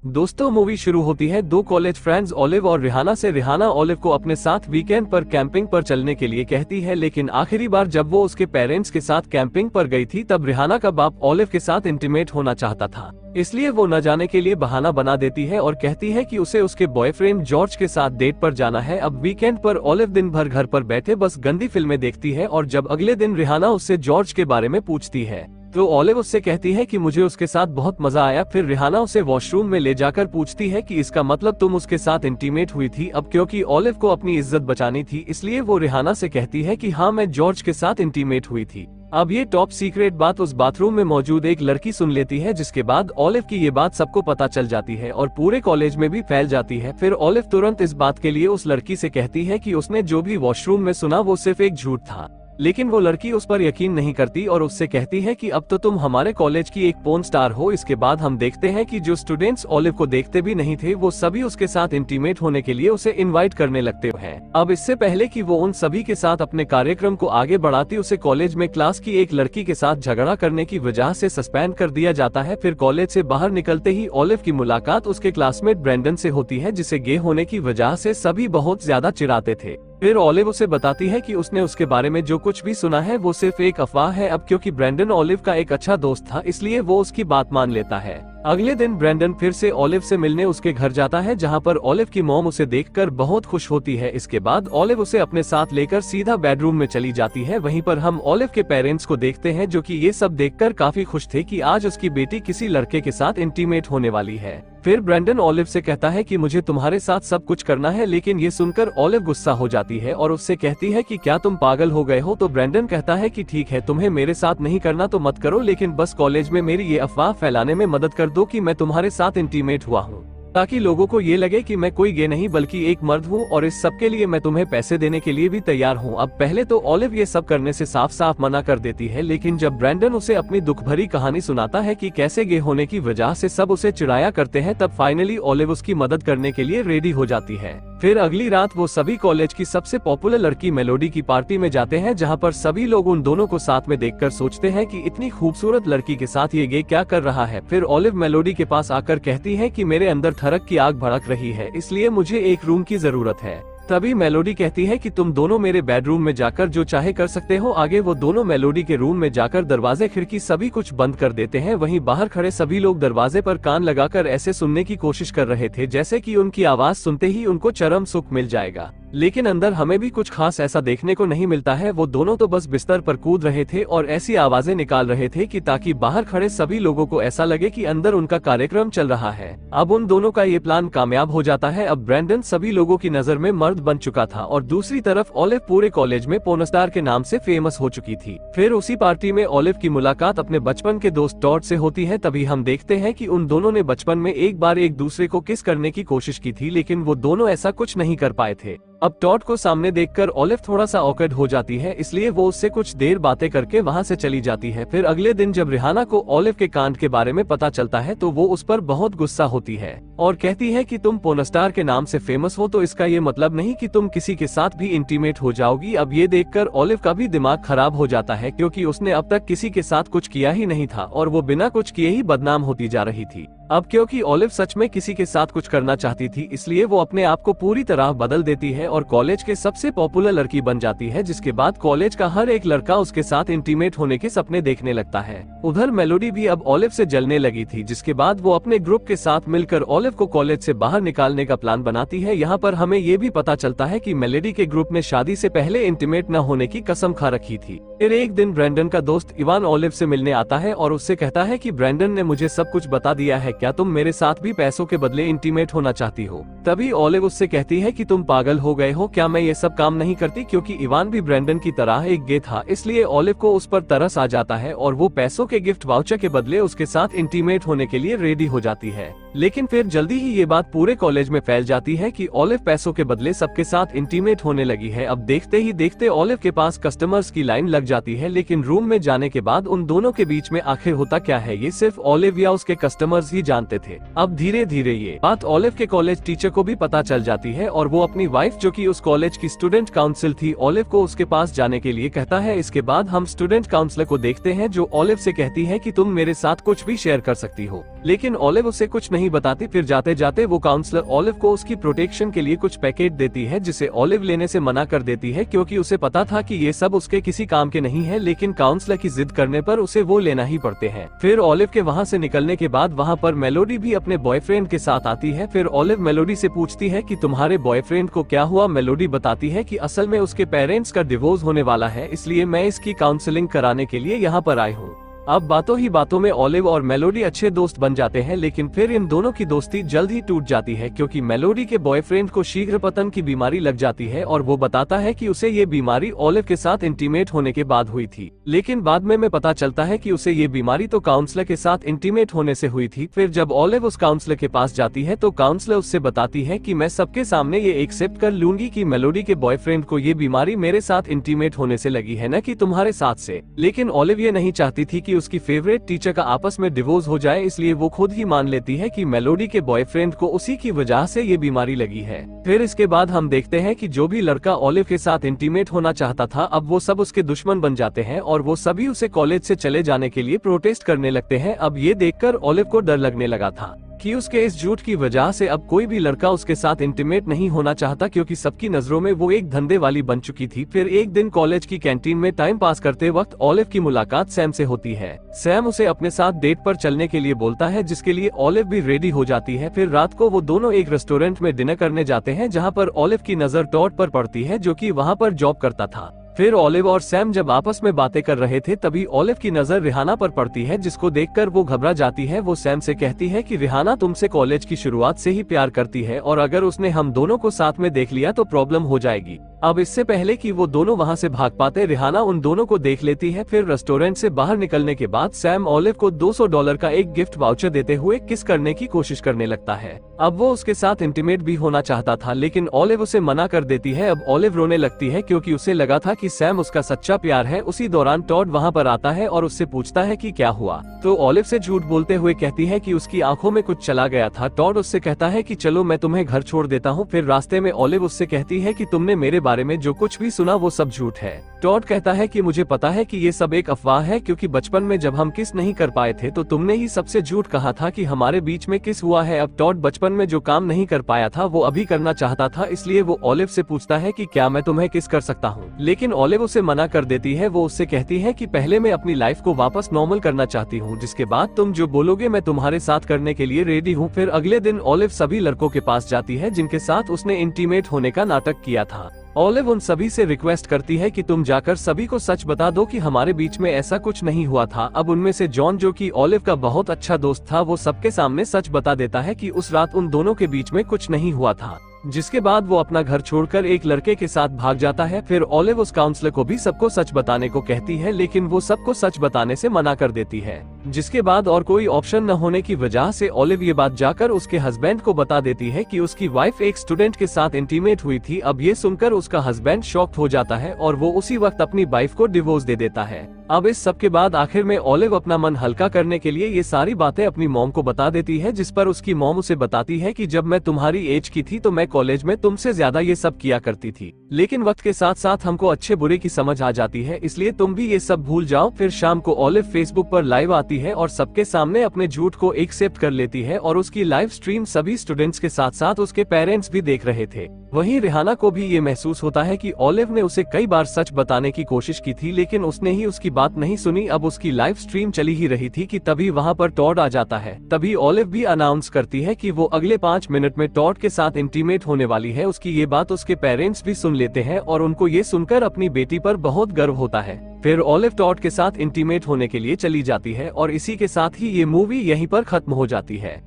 दोस्तों मूवी शुरू होती है दो कॉलेज फ्रेंड्स ओलिव और रिहाना से। रिहाना ओलिव को अपने साथ वीकेंड पर कैंपिंग पर चलने के लिए कहती है, लेकिन आखिरी बार जब वो उसके पेरेंट्स के साथ कैंपिंग पर गई थी तब रिहाना का बाप ओलिव के साथ इंटीमेट होना चाहता था। इसलिए वो न जाने के लिए बहाना बना देती है और कहती है कि उसे उसके बॉयफ्रेंड जॉर्ज के साथ डेट पर जाना है। अब वीकेंड पर ओलिव दिन भर घर पर बैठे बस गंदी फिल्में देखती है और जब अगले दिन रिहाना उससे जॉर्ज के बारे में पूछती है तो ओलिव उससे कहती है कि मुझे उसके साथ बहुत मजा आया। फिर रिहाना उसे वॉशरूम में ले जाकर पूछती है कि इसका मतलब तुम उसके साथ इंटीमेट हुई थी। अब क्योंकि ओलिव को अपनी इज्जत बचानी थी इसलिए वो रिहाना से कहती है कि हाँ, मैं जॉर्ज के साथ इंटीमेट हुई थी। अब ये टॉप सीक्रेट बात उस बाथरूम में मौजूद एक लड़की सुन लेती है, जिसके बाद ओलिव की ये बात सबको पता चल जाती है और पूरे कॉलेज में भी फैल जाती है। फिर ओलिव तुरंत इस बात के लिए उस लड़की से कहती है कि उसने जो भी वॉशरूम में सुना वो सिर्फ एक झूठ था, लेकिन वो लड़की उस पर यकीन नहीं करती और उससे कहती है कि अब तो तुम हमारे कॉलेज की एक पोर्न स्टार हो। इसके बाद हम देखते हैं कि जो स्टूडेंट्स ओलिव को देखते भी नहीं थे वो सभी उसके साथ इंटीमेट होने के लिए उसे इनवाइट करने लगते हैं। अब इससे पहले कि वो उन सभी के साथ अपने कार्यक्रम को आगे बढ़ाती, उसे कॉलेज में क्लास की एक लड़की के साथ झगड़ा करने की वजह से सस्पेंड कर दिया जाता है। फिर कॉलेज से बाहर निकलते ही ओलिव की मुलाकात उसके क्लासमेट ब्रेंडन से होती है, जिसे गे होने की वजह से सभी बहुत ज्यादा चिढ़ाते थे। फिर ओलिव उसे बताती है कि उसने उसके बारे में जो कुछ भी सुना है वो सिर्फ एक अफवाह है। अब क्योंकि ब्रेंडन ओलिव का एक अच्छा दोस्त था इसलिए वो उसकी बात मान लेता है। अगले दिन ब्रेंडन फिर से ओलिव से मिलने उसके घर जाता है, जहां पर ओलिव की मॉम उसे देखकर बहुत खुश होती है। इसके बाद ओलिव उसे अपने साथ लेकर सीधा बेडरूम में चली जाती है। वहीं पर हम ओलिव के पेरेंट्स को देखते हैं जो कि ये सब देखकर काफी खुश थे कि आज उसकी बेटी किसी लड़के के साथ इंटीमेट होने वाली है। फिर ब्रेंडन ओलिव से कहता है कि मुझे तुम्हारे साथ सब कुछ करना है, लेकिन ये सुनकर ओलिव गुस्सा हो जाती है और उससे कहती है कि क्या तुम पागल हो गए हो। तो ब्रेंडन कहता है कि ठीक है, तुम्हें मेरे साथ नहीं करना तो मत करो, लेकिन बस कॉलेज में मेरी ये अफवाह फैलाने में मदद कर दो कि मैं तुम्हारे साथ इंटीमेट हुआ हूँ, ताकि लोगों को ये लगे कि मैं कोई गे नहीं बल्कि एक मर्द हूँ, और इस सब के लिए मैं तुम्हें पैसे देने के लिए भी तैयार हूँ। अब पहले तो ओलिव ये सब करने से साफ साफ मना कर देती है, लेकिन जब ब्रेंडन उसे अपनी दुख भरी कहानी सुनाता है कि कैसे गे होने की वजह से सब उसे चिढ़ाया करते हैं, तब फाइनली ओलिव उसकी मदद करने के लिए रेडी हो जाती है। फिर अगली रात वो सभी कॉलेज की सबसे पॉपुलर लड़की मेलोडी की पार्टी में जाते हैं, जहां पर सभी लोग उन दोनों को साथ में देखकर सोचते हैं कि इतनी खूबसूरत लड़की के साथ ये गे क्या कर रहा है। फिर ओलिव मेलोडी के पास आकर कहती है कि मेरे अंदर ठरक की आग भड़क रही है, इसलिए मुझे एक रूम की जरूरत है। तभी मेलोडी कहती है कि तुम दोनों मेरे बेडरूम में जाकर जो चाहे कर सकते हो। आगे वो दोनों मेलोडी के रूम में जाकर दरवाजे खिड़की सभी कुछ बंद कर देते हैं। वहीं बाहर खड़े सभी लोग दरवाजे पर कान लगाकर ऐसे सुनने की कोशिश कर रहे थे जैसे कि उनकी आवाज सुनते ही उनको चरम सुख मिल जाएगा, लेकिन अंदर हमें भी कुछ खास ऐसा देखने को नहीं मिलता है। वो दोनों तो बस बिस्तर पर कूद रहे थे और ऐसी आवाजें निकाल रहे थे कि ताकि बाहर खड़े सभी लोगों को ऐसा लगे कि अंदर उनका कार्यक्रम चल रहा है। अब उन दोनों का ये प्लान कामयाब हो जाता है। अब ब्रेंडन सभी लोगों की नजर में मर्द बन चुका था और दूसरी तरफ ओलिव पूरे कॉलेज में पोर्नस्टार के नाम से फेमस हो चुकी थी। फिर उसी पार्टी में ओलिव की मुलाकात अपने बचपन के दोस्त टॉड से होती है। तभी हम देखते हैं कि उन दोनों ने बचपन में एक बार एक दूसरे को किस करने की कोशिश की थी, लेकिन वो दोनों ऐसा कुछ नहीं कर पाए थे। अब टॉड को सामने देखकर ओलिव थोड़ा सा ऑकवर्ड हो जाती है, इसलिए वो उससे कुछ देर बातें करके वहां से चली जाती है। फिर अगले दिन जब रिहाना को ओलिव के कांड के बारे में पता चलता है तो वो उस पर बहुत गुस्सा होती है और कहती है कि तुम पोर्नस्टार के नाम से फेमस हो तो इसका ये मतलब नहीं कि तुम किसी के साथ भी इंटीमेट हो जाओगी। अब ये देखकर ओलिव का भी दिमाग खराब हो जाता है, क्योंकि उसने अब तक किसी के साथ कुछ किया ही नहीं था और वो बिना कुछ किए ही बदनाम होती जा रही थी। अब क्योंकि ओलिव सच में किसी के साथ कुछ करना चाहती थी इसलिए वो अपने आप को पूरी तरह बदल देती है और कॉलेज के सबसे पॉपुलर लड़की बन जाती है, जिसके बाद कॉलेज का हर एक लड़का उसके साथ इंटीमेट होने के सपने देखने लगता है। उधर मेलोडी भी अब ओलिव से जलने लगी थी, जिसके बाद वो अपने ग्रुप के साथ मिलकर ओलिव को कॉलेज से बाहर निकालने का प्लान बनाती है। यहाँ पर हमें ये भी पता चलता है कि मेलोडी के ग्रुप ने शादी से पहले इंटीमेट न होने की कसम खा रखी थी। फिर एक दिन ब्रेंडन का दोस्त इवान ओलिव से मिलने आता है और उससे कहता है कि ब्रेंडन ने मुझे सब कुछ बता दिया है, क्या तुम मेरे साथ भी पैसों के बदले इंटीमेट होना चाहती हो। तभी ओलिव उससे कहती है कि तुम पागल हो गए हो, क्या मैं ये सब काम नहीं करती। क्योंकि इवान भी ब्रेंडन की तरह एक गे था, इसलिए ओलिव को उस पर तरस आ जाता है और वो पैसों के गिफ्ट वाउचर के बदले उसके साथ इंटीमेट होने के लिए रेडी हो जाती है। लेकिन फिर जल्दी ही ये बात पूरे कॉलेज में फैल जाती है कि ओलिव पैसों के बदले सबके साथ इंटीमेट होने लगी है। अब देखते ही देखते ओलिव के पास कस्टमर्स की लाइन लग जाती है, लेकिन रूम में जाने के बाद उन दोनों के बीच में आखिर होता क्या है ये सिर्फ ओलिव या उसके कस्टमर्स ही जानते थे। अब धीरे धीरे ये बात ओलिव के कॉलेज टीचर को भी पता चल जाती है और वो अपनी वाइफ जो कि उस कॉलेज की स्टूडेंट काउंसिल थी ओलिव को उसके पास जाने के लिए कहता है। इसके बाद हम स्टूडेंट काउंसलर को देखते हैं जो ओलिव से कहती है कि तुम मेरे साथ कुछ भी शेयर कर सकती हो, लेकिन ओलिव उसे कुछ नहीं नहीं बताती। फिर जाते जाते वो काउंसलर ऑलिव को उसकी प्रोटेक्शन के लिए कुछ पैकेट देती है, जिसे ऑलिव लेने से मना कर देती है क्योंकि उसे पता था कि ये सब उसके किसी काम के नहीं है, लेकिन काउंसलर की जिद करने पर उसे वो लेना ही पड़ते हैं। फिर ऑलिव के वहाँ से निकलने के बाद वहाँ पर मेलोडी भी अपने बॉयफ्रेंड के साथ आती है। फिर ऑलिव मेलोडी से पूछती है कि तुम्हारे बॉयफ्रेंड को क्या हुआ। मेलोडी बताती है कि असल में उसके पेरेंट्स का डिवोर्स होने वाला है, इसलिए मैं इसकी काउंसलिंग कराने के लिए यहाँ पर आई हूँ। अब बातों ही बातों में ऑलिव और मेलोडी अच्छे दोस्त बन जाते हैं, लेकिन फिर इन दोनों की दोस्ती जल्द ही टूट जाती है क्योंकि मेलोडी के बॉयफ्रेंड को शीघ्र पतन की बीमारी लग जाती है और वो बताता है कि उसे ये बीमारी ऑलिव के साथ इंटीमेट होने के बाद हुई थी। लेकिन बाद में पता चलता है कि उसे ये बीमारी तो काउंसलर के साथ इंटीमेट होने से हुई थी। फिर जब ऑलिव उस काउंसलर के पास जाती है तो काउंसलर उससे बताती है कि मैं सबके सामने ये एक्सेप्ट कर लूंगी कि मेलोडी के बॉयफ्रेंड को ये बीमारी मेरे साथ इंटीमेट होने से लगी है, न कि तुम्हारे साथ से। लेकिन ऑलिव ये नहीं चाहती थी कि उसकी फेवरेट टीचर का आपस में डिवोर्स हो जाए, इसलिए वो खुद ही मान लेती है कि मेलोडी के बॉयफ्रेंड को उसी की वजह से ये बीमारी लगी है। फिर इसके बाद हम देखते हैं कि जो भी लड़का ऑलिव के साथ इंटीमेट होना चाहता था, अब वो सब उसके दुश्मन बन जाते हैं और वो सभी उसे कॉलेज से चले जाने के लिए प्रोटेस्ट करने लगते हैं। अब ये देखकर ऑलिव को डर लगने लगा था कि उसके इस झूठ की वजह से अब कोई भी लड़का उसके साथ इंटीमेट नहीं होना चाहता, क्योंकि सबकी नजरों में वो एक धंधे वाली बन चुकी थी। फिर एक दिन कॉलेज की कैंटीन में टाइम पास करते वक्त ऑलिव की मुलाकात सैम से होती है। सैम उसे अपने साथ डेट पर चलने के लिए बोलता है, जिसके लिए ऑलिव भी रेडी हो जाती है। फिर रात को वो दोनों एक रेस्टोरेंट में डिनर करने जाते हैं, जहाँ पर ऑलिव की नजर टॉड पर पड़ती है, जो कि वहाँ पर जॉब करता था। फिर ऑलिव और सैम जब आपस में बातें कर रहे थे, तभी ऑलिव की नजर रिहाना पर पड़ती है, जिसको देखकर वो घबरा जाती है। वो सैम से कहती है कि रिहाना तुमसे कॉलेज की शुरुआत से ही प्यार करती है और अगर उसने हम दोनों को साथ में देख लिया तो प्रॉब्लम हो जाएगी। अब इससे पहले कि वो दोनों वहाँ से भाग पाते, रिहाना उन दोनों को देख लेती है। फिर रेस्टोरेंट से बाहर निकलने के बाद सैम ऑलिव को $200 का एक गिफ्ट वाउचर देते हुए किस करने की कोशिश करने लगता है। अब वो उसके साथ इंटीमेट भी होना चाहता था, लेकिन ऑलिव उसे मना कर देती है। अब ऑलिव रोने लगती है क्योंकि उसे लगा था कि सैम उसका सच्चा प्यार है। उसी दौरान टॉड वहाँ पर आता है और उससे पूछता है कि क्या हुआ, तो ऑलिव से झूठ बोलते हुए कहती है कि उसकी आंखों में कुछ चला गया था। टॉड उससे कहता है कि चलो मैं तुम्हें घर छोड़ देता हूँ। फिर रास्ते में ऑलिव उससे कहती है कि तुमने मेरे बारे में जो कुछ भी सुना वो सब झूठ है। टॉड कहता है कि मुझे पता है कि ये सब एक अफवाह है, क्योंकि बचपन में जब हम किस नहीं कर पाए थे तो तुमने ही सबसे झूठ कहा था कि हमारे बीच में किस हुआ है। अब टॉड बचपन में जो काम नहीं कर पाया था वो अभी करना चाहता था, इसलिए वो ऑलिव से पूछता है कि क्या मैं तुम्हें किस कर सकता हूँ, लेकिन ऑलिव उसे मना कर देती है। वो उससे कहती है कि पहले मैं अपनी लाइफ को वापस नॉर्मल करना चाहती हूँ, जिसके बाद तुम जो बोलोगे मैं तुम्हारे साथ करने के लिए रेडी हूँ। फिर अगले दिन ऑलिव सभी लड़कों के पास जाती है जिनके साथ उसने इंटीमेट होने का नाटक किया था। ऑलिव उन सभी से रिक्वेस्ट करती है कि तुम जाकर सभी को सच बता दो कि हमारे बीच में ऐसा कुछ नहीं हुआ था। अब उनमें से जॉन, जो कि ऑलिव का बहुत अच्छा दोस्त था, वो सबके सामने सच बता देता है कि उस रात उन दोनों के बीच में कुछ नहीं हुआ था, जिसके बाद वो अपना घर छोड़कर एक लड़के के साथ भाग जाता है। फिर ऑलिव उस काउंसलर को भी सबको सच बताने को कहती है, लेकिन वो सबको सच बताने से मना कर देती है, जिसके बाद और कोई ऑप्शन न होने की वजह से ऑलिव ये बात जाकर उसके हस्बैंड को बता देती है कि उसकी वाइफ एक स्टूडेंट के साथ इंटीमेट हुई थी। अब ये सुनकर उसका हस्बैंड शॉक्ड हो जाता है और वो उसी वक्त अपनी वाइफ को डिवोर्स दे देता है। अब इस सब के बाद आखिर में ऑलिव अपना मन हल्का करने के लिए ये सारी बातें अपनी मॉम को बता देती है, जिस पर उसकी मॉम उसे बताती है कि जब मैं तुम्हारी एज की थी तो मैं कॉलेज में तुमसे ज्यादा ये सब किया करती थी, लेकिन वक्त के साथ साथ हमको अच्छे बुरे की समझ आ जाती है, इसलिए तुम भी ये सब भूल जाओ। फिर शाम को ऑलिव फेसबुक पर लाइव आती है और सबके सामने अपने झूठ को एक्सेप्ट कर लेती है और उसकी लाइव स्ट्रीम सभी स्टूडेंट्स के साथ साथ उसके पेरेंट्स भी देख रहे थे। वहीं रिहाना को भी ये महसूस होता है कि ऑलिव ने उसे कई बार सच बताने की कोशिश की थी, लेकिन उसने ही उसकी बात नहीं सुनी। अब उसकी लाइव स्ट्रीम चली ही रही थी कि तभी वहाँ पर टॉड आ जाता है। तभी ऑलिव भी अनाउंस करती है कि वो अगले 5 मिनट में टॉड के साथ इंटीमेट होने वाली है। उसकी ये बात उसके पेरेंट्स भी सुन लेते हैं और उनको ये सुनकर अपनी बेटी पर बहुत गर्व होता है। फिर ऑलिव टॉड के साथ इंटीमेट होने के लिए चली जाती है और इसी के साथ ही ये मूवी यहीं पर खत्म हो जाती है।